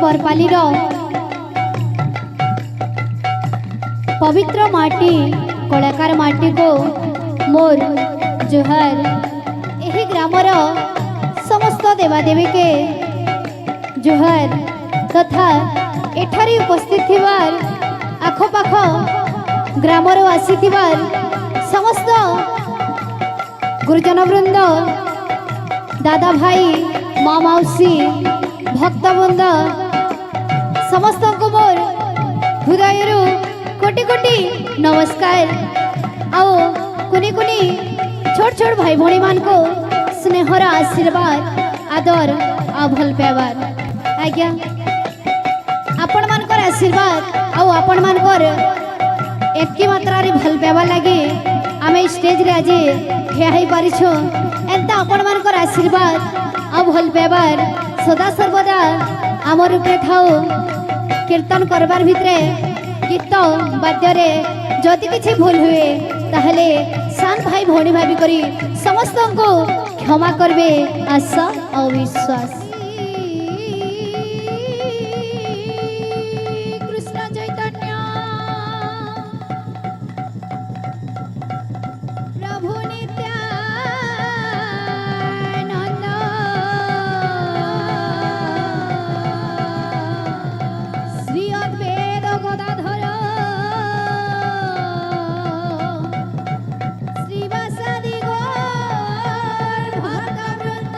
बरपालीर पवित्र माटी कलाकार माटी को मोर जुहार। यही ग्रामर समस्त देवादेवी के जुहार तथा एठारी उपस्थित थिवार आखपाख ग्रामर आसीथिवार समस्त गुरुजन वृंद दादा भाई माँ मौसी भक्तवृंद समस्त को मोर हृदय कोटि कोटि नमस्कार। आओ कुनी कुनी छोट छोट भाई भौणी मान को स्नेहर आशीर्वाद आदर आ भल पाइबार आज्ञा आपण मानकर आशीर्वाद आउ आपण मानकर एतकी मात्रा रे भल पाइबा लगे आमे स्टेज रे आज ठिया हो पारिछु। एंता आपण मानकर आशीर्वाद आ भल पाइबार सदा सर्वदा आमर उपरे थाओ। कीर्तन करबार भितरे गीत वाद्य रे जदि किछि भूल हुए ताहले सान भाई भौणी भाभी करी समस्त को क्षमा करबे आशा और विश्वास। कृष्ण चैतन्य प्रभु नित्यानंद श्री अद्वैत गदाधर श्रीवासादि गौर भक्तवृंद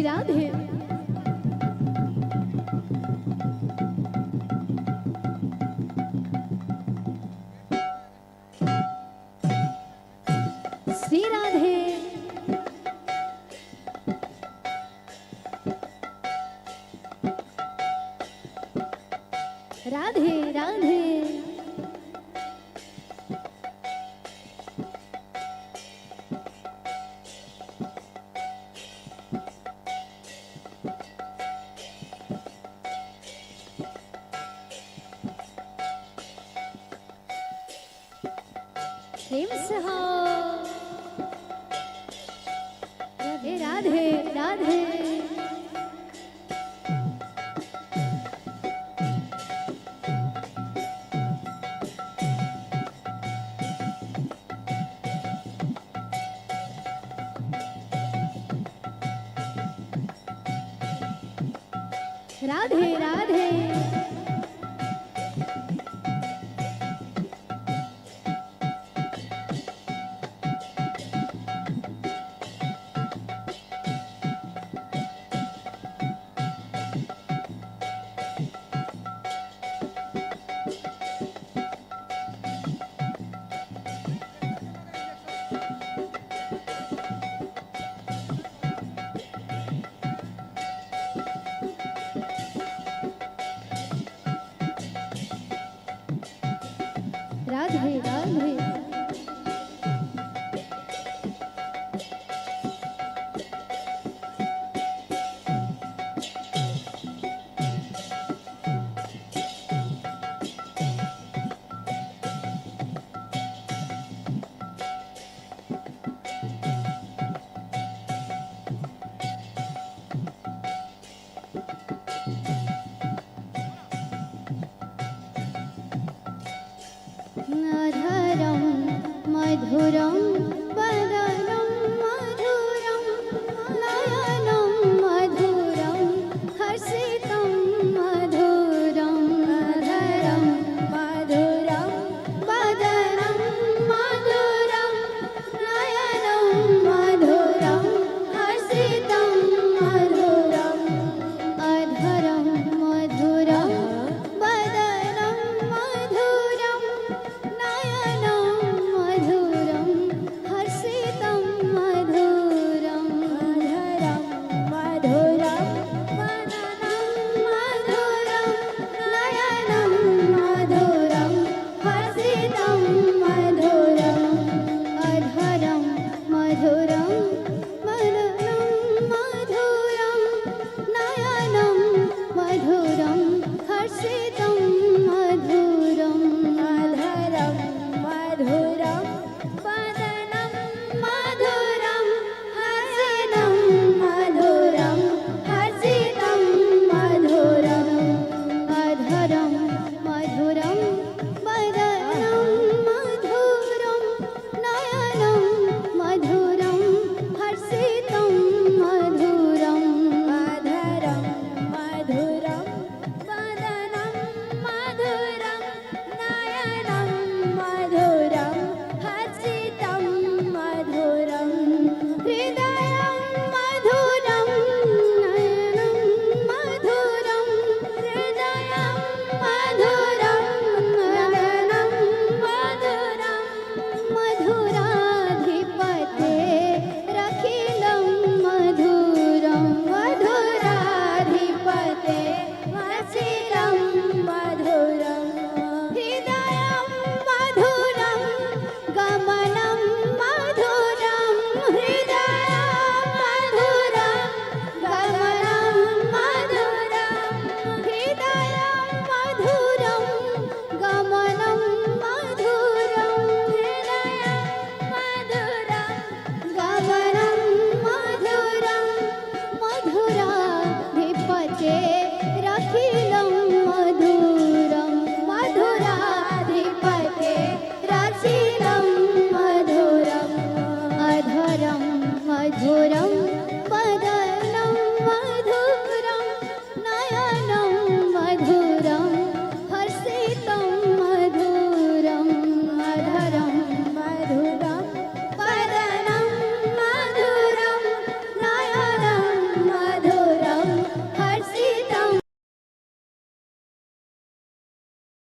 श्री राधे। श्री राधे। राधे राधे। प्रेम से हो। राधे राधे राधे। राधे राधे। राधे राधे। अधरं मधुरं वदनं मधुरं नयनं मधुरं हर्षितं मधुरं अधरं मधुरं वदनं मधुरं नयनं मधुरं हर्षितं मधुरं अधरं मधुरं वदनं मधुरं नयनं मधुरं हर्षितं मधुरं अधरं मधुरं वदनं मधुरं नयनं मधुरं हर्षितं मधुरं अधरं मधुरं वदनं मधुरं नयनं मधुरं हर्षितं मधुरं अधरं मधुरं वदनं मधुरं हर्षितं मधुरं हर्षितं मधुरम् अधरं मधुरं वदनं मधुरं नयनं मधुरं हर्षितं मधुरम् अधरं मधुरं वदनं मधुरं नयनं मधुरं हर्षितं मधुरं हृदयं मधुरं नयनं मधुरं हृदयं मधुरं नयनं मधुरं मधुराधिपते रखिलं मधुरं मधुराधिपते वसिलं मधुरं हृदयं मधुरं गमनं मधुरं हृदयं मधुरं गमनं मधुरं हृदयं मधुरं गमनं मधुरं हृदयं मधुरं गमनं मधुरं मधुराधिपते रखि